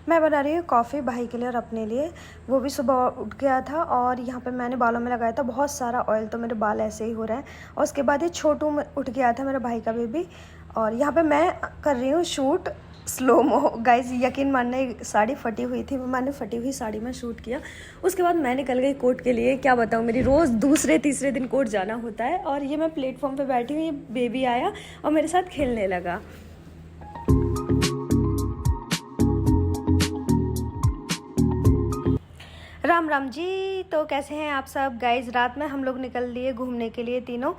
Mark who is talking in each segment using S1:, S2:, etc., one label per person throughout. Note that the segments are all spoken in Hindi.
S1: मैं बना रही हूँ कॉफ़ी भाई के लिए और अपने लिए। वो भी सुबह उठ गया था और यहाँ पे मैंने बालों में लगाया था बहुत सारा ऑयल, तो मेरे बाल ऐसे ही हो रहे हैं। और उसके बाद ये छोटू में उठ गया था मेरा भाई का बेबी। और यहाँ पे मैं कर रही हूँ शूट स्लो-मो। गाइज यकीन मानना, साड़ी फटी हुई थी, मैंने फटी हुई साड़ी में शूट किया। उसके बाद मैं निकल गई कोर्ट के लिए। क्या बताऊँ, मेरी रोज़ दूसरे तीसरे दिन कोर्ट जाना होता है। और ये मैं प्लेटफॉर्म पे बैठी हूँ, ये बेबी आया और मेरे साथ खेलने लगा। राम राम जी। तो कैसे हैं आप सब गाइज। रात में हम लोग निकल लिए घूमने के लिए तीनों।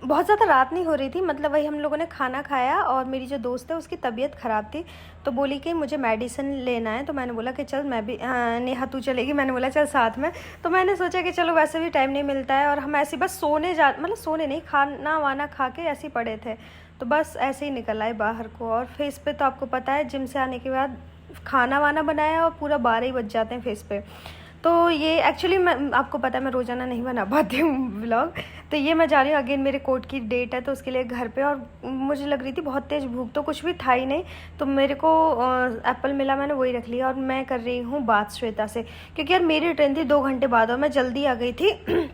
S1: बहुत ज़्यादा रात नहीं हो रही थी, मतलब वही हम लोगों ने खाना खाया और मेरी जो दोस्त है उसकी तबीयत ख़राब थी, तो बोली कि मुझे मेडिसिन लेना है। तो मैंने बोला कि चल मैं भी, नेहा तू चलेगी, मैंने बोला चल साथ में। तो मैंने सोचा कि चलो वैसे भी टाइम नहीं मिलता है और हम ऐसे बस सोने मतलब सोने नहीं, खाना वाना खा के ऐसे ही पड़े थे, तो बस ऐसे ही निकल आए बाहर को। और फेस पे तो आपको पता है जिम से आने के बाद खाना वाना बनाया और पूरा 12 ही बज जाते हैं फेस पे। तो ये एक्चुअली मैं, आपको पता है मैं रोज़ाना नहीं बना पाती हूँ व्लॉग। तो ये मैं जा रही हूँ अगेन, मेरे कोर्ट की डेट है तो उसके लिए घर पे। और मुझे लग रही थी बहुत तेज़ भूख, तो कुछ भी था ही नहीं, तो मेरे को एप्पल मिला, मैंने वही रख लिया। और मैं कर रही हूँ बात श्वेता से, क्योंकि यार मेरी ट्रेन थी 2 घंटे बाद और मैं जल्दी आ गई थी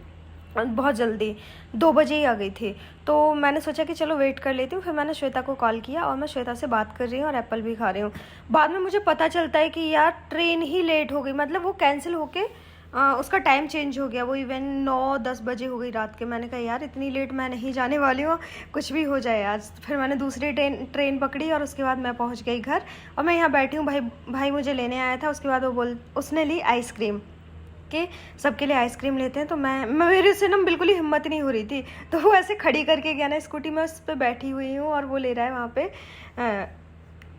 S1: बहुत जल्दी 2 बजे ही आ गई थी। तो मैंने सोचा कि चलो वेट कर लेती हूँ। फिर मैंने श्वेता को कॉल किया और मैं श्वेता से बात कर रही हूँ और एप्पल भी खा रही हूँ। बाद में मुझे पता चलता है कि यार ट्रेन ही लेट हो गई, मतलब वो कैंसिल होके उसका टाइम चेंज हो गया। वो इवन 9-10 बजे हो गई रात के। मैंने कहा यार इतनी लेट मैं नहीं जाने वाली हूँ, कुछ भी हो जाए आज। फिर मैंने दूसरी ट्रेन पकड़ी और उसके बाद मैं पहुँच गई घर। और मैं यहाँ बैठी हूँ, भाई मुझे लेने आया था। उसके बाद उसने ली आइसक्रीम, के सबके लिए आइसक्रीम लेते हैं। तो मैं मेरे से ना बिल्कुल ही हिम्मत नहीं हो रही थी, तो वो ऐसे खड़ी करके गया ना स्कूटी में, उस पर बैठी हुई हूँ और वो ले रहा है वहाँ पे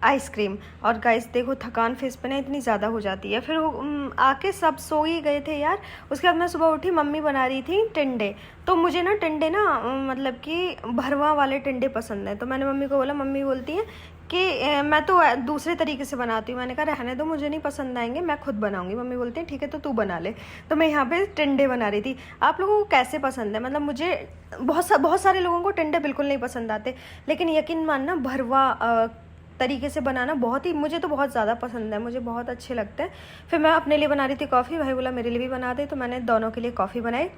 S1: आइसक्रीम। और गाइस देखो थकान फेस पे ना इतनी ज़्यादा हो जाती है। फिर आके सब सो ही गए थे यार। उसके बाद मैं सुबह उठी, मम्मी बना रही थी टिंडे। तो मुझे ना टिंडे ना मतलब कि भरवा वाले टिंडे पसंद हैं। तो मैंने मम्मी को बोला, मम्मी बोलती है कि मैं तो दूसरे तरीके से बनाती हूँ। मैंने कहा रहने दो, मुझे नहीं पसंद आएंगे, मैं खुद बनाऊंगी। मम्मी बोलती है ठीक है तो तू बना ले। तो मैं यहाँ पे टिंडे बना रही थी। आप लोगों को कैसे पसंद है? मतलब मुझे बहुत सारे लोगों को टिंडे बिल्कुल नहीं पसंद आते, लेकिन यकीन मानना भरवा तरीके से बनाना बहुत ही, मुझे तो बहुत ज़्यादा पसंद है, मुझे बहुत अच्छे लगते हैं। फिर मैं अपने लिए बना रही थी कॉफ़ी, भाई बोला मेरे लिए भी बना दे, तो मैंने दोनों के लिए कॉफ़ी बनाई।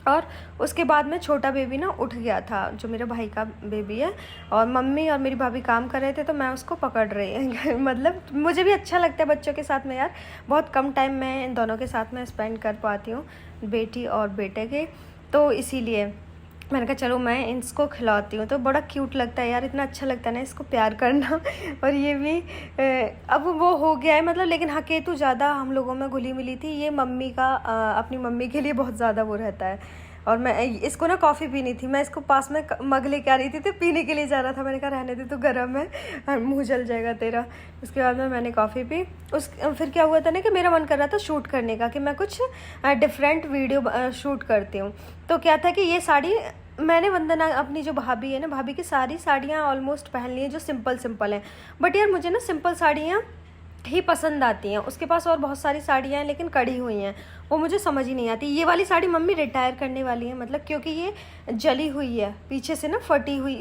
S1: और उसके बाद में छोटा बेबी ना उठ गया था, जो मेरे भाई का बेबी है, और मम्मी और मेरी भाभी काम कर रहे थे, तो मैं उसको पकड़ रही है मतलब मुझे भी अच्छा लगता है बच्चों के साथ में यार। बहुत कम टाइम मैं इन दोनों के साथ में स्पेंड कर पाती हूँ, बेटी और बेटे के। तो इसीलिए मैंने कहा चलो मैं इसको खिलाती हूँ। तो बड़ा क्यूट लगता है यार, इतना अच्छा लगता है ना इसको प्यार करना और ये भी अब वो हो गया है मतलब। लेकिन हाँ, केतु ज़्यादा हम लोगों में घुली मिली थी। ये मम्मी का अपनी मम्मी के लिए बहुत ज़्यादा वो रहता है। और मैं इसको ना कॉफ़ी पीनी थी, मैं इसको पास में मग लेके आ रही थी, तो पीने के लिए जा रहा था। मैंने कहा रहने दे, तो गर्म है, मुँह जल जाएगा तेरा। उसके बाद में मैंने कॉफ़ी पी। फिर क्या हुआ था ना कि मेरा मन कर रहा था शूट करने का, कि मैं कुछ डिफरेंट वीडियो शूट करती हूँ। तो क्या था कि ये साड़ी मैंने वंदना, अपनी जो भाभी है ना, भाभी की सारी साड़ियाँ ऑलमोस्ट पहन ली हैं जो सिंपल हैं। बट यार मुझे ना सिंपल साड़ियाँ ही पसंद आती हैं। उसके पास और बहुत सारी साड़ियाँ हैं लेकिन कड़ी हुई हैं, वो मुझे समझ ही नहीं आती। ये वाली साड़ी मम्मी रिटायर करने वाली है, मतलब क्योंकि ये जली हुई है पीछे से ना, फटी हुई,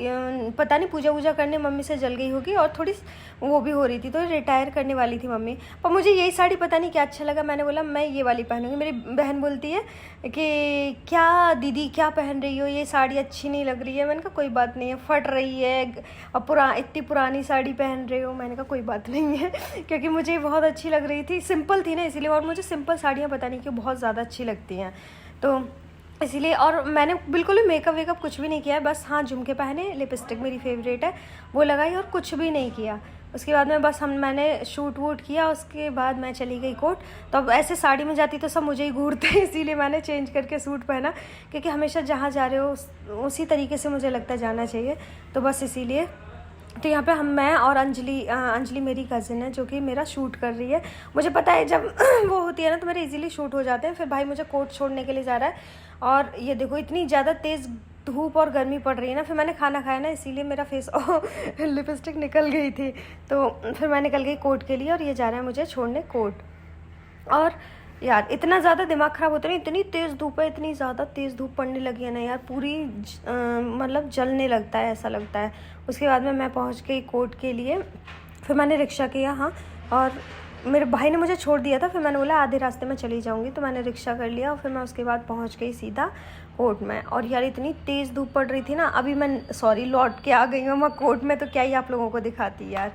S1: पता नहीं पूजा वूजा करने मम्मी से जल गई होगी और थोड़ी वो भी हो रही थी, तो रिटायर करने वाली थी मम्मी। पर मुझे यही साड़ी पता नहीं क्या अच्छा लगा, मैंने बोला मैं ये वाली पहनूंगी। मेरी बहन बोलती है कि क्या दीदी क्या पहन रही हो, ये साड़ी अच्छी नहीं लग रही है। मैंने कहा कोई बात नहीं है, फट रही है और इतनी पुरानी साड़ी पहन रहे हो। मैंने कहा कोई बात नहीं है क्योंकि मुझे बहुत अच्छी लग रही थी, सिंपल थी ना इसलिए। और मुझे सिंपल साड़ियाँ पता नहीं क्यों बहुत ज़्यादा अच्छी लगती हैं, तो इसीलिए। और मैंने बिल्कुल भी मेकअप वेकअप कुछ भी नहीं किया है, बस हाँ झुमके पहने, लिपस्टिक मेरी फेवरेट है वो लगाई, और कुछ भी नहीं किया। उसके बाद में बस मैंने शूट वूट किया। उसके बाद मैं चली गई कोर्ट। तो अब ऐसे साड़ी में जाती तो सब मुझे ही घूरते इसीलिए मैंने चेंज करके सूट पहना, क्योंकि हमेशा जहाँ जा रहे हो उसी तरीके से मुझे लगता है जाना चाहिए, तो बस इसीलिए। तो यहाँ पे मैं और अंजलि मेरी कज़िन है जो कि मेरा शूट कर रही है। मुझे पता है जब वो होती है ना तो मेरे इजीली शूट हो जाते हैं। फिर भाई मुझे कोर्ट छोड़ने के लिए जा रहा है, और ये देखो इतनी ज़्यादा तेज़ धूप और गर्मी पड़ रही है ना। फिर मैंने खाना खाया ना, इसीलिए मेरा फेस लिपस्टिक निकल गई थी। तो फिर मैं निकल गई कोर्ट के लिए, और ये जा रहा है मुझे छोड़ने कोर्ट। और यार इतना ज़्यादा दिमाग ख़राब होता है, इतनी तेज़ धूप है, इतनी ज़्यादा तेज़ धूप पड़ने लगी है ना यार, पूरी मतलब जलने लगता है, ऐसा लगता है। उसके बाद में मैं पहुंच गई कोर्ट के लिए। फिर मैंने रिक्शा किया, हाँ, और मेरे भाई ने मुझे छोड़ दिया था, फिर मैंने बोला आधे रास्ते में चली जाऊंगी, तो मैंने रिक्शा कर लिया और फिर मैं उसके बाद पहुंच गई सीधा कोर्ट में। और यार इतनी तेज़ धूप पड़ रही थी ना, अभी मैं सॉरी लौट के आ गई हूँ मैं कोर्ट में, तो क्या ही आप लोगों को दिखाती यार,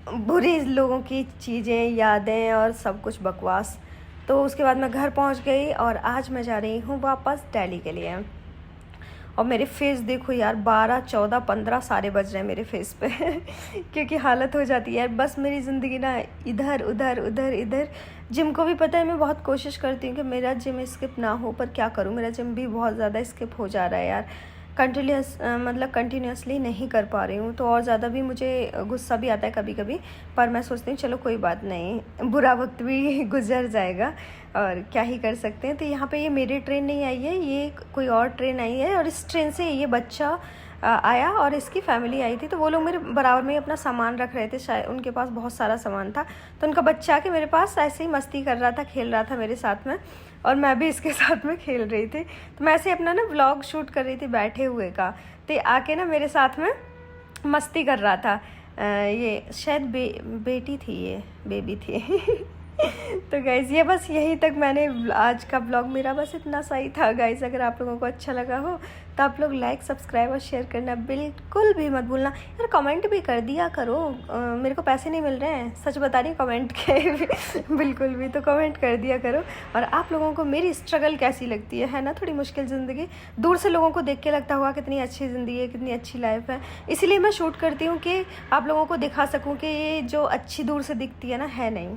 S1: बुरी लोगों की चीज़ें, यादें और सब कुछ बकवास। तो उसके बाद मैं घर पहुँच गई और आज मैं जा रही हूँ वापस दिल्ली के लिए। और मेरे फेस देखो यार, 12 14 15 सारे बज रहे हैं मेरे फेस पे क्योंकि हालत हो जाती है यार, बस मेरी ज़िंदगी ना इधर उधर उधर इधर। जिम को भी पता है, मैं बहुत कोशिश करती हूँ कि मेरा जिम स्किप ना हो, पर क्या करूँ, मेरा जिम भी बहुत ज़्यादा स्किप हो जा रहा है यार। मतलब कंटिन्यूसली नहीं कर पा रही हूँ, तो और ज़्यादा भी मुझे गुस्सा भी आता है कभी कभी। पर मैं सोचती हूँ चलो कोई बात नहीं, बुरा वक्त भी गुजर जाएगा और क्या ही कर सकते हैं। तो यहाँ पे ये मेरी ट्रेन नहीं आई है, ये कोई और ट्रेन आई है, और इस ट्रेन से ये बच्चा आया और इसकी फैमिली आई थी। तो वो लोग मेरे बराबर में ही अपना सामान रख रहे थे, शायद उनके पास बहुत सारा सामान था, तो उनका बच्चा आके मेरे पास ऐसे ही मस्ती कर रहा था, खेल रहा था मेरे साथ में, और मैं भी इसके साथ में खेल रही थी। तो मैं ऐसे अपना ना व्लॉग शूट कर रही थी बैठे हुए का, तो आके ना मेरे साथ में मस्ती कर रहा था। ये शायद बेटी थी, ये बेबी थी तो गाइज़ ये बस यहीं तक मैंने आज का ब्लॉग मेरा बस इतना सा ही था गाइज़। अगर आप लोगों को अच्छा लगा हो तो आप लोग लाइक सब्सक्राइब और शेयर करना बिल्कुल भी मत भूलना यार। कमेंट भी कर दिया करो, मेरे को पैसे नहीं मिल रहे हैं, सच बता रही हूँ, कमेंट के बिल्कुल भी, तो कमेंट कर दिया करो। और आप लोगों को मेरी स्ट्रगल कैसी लगती है ना, थोड़ी मुश्किल ज़िंदगी, दूर से लोगों को देख के लगता होगा कितनी अच्छी ज़िंदगी है, कितनी अच्छी लाइफ है, इसीलिए मैं शूट करती हूँ कि आप लोगों को दिखा सकूँ कि ये जो अच्छी दूर से दिखती है ना, है नहीं।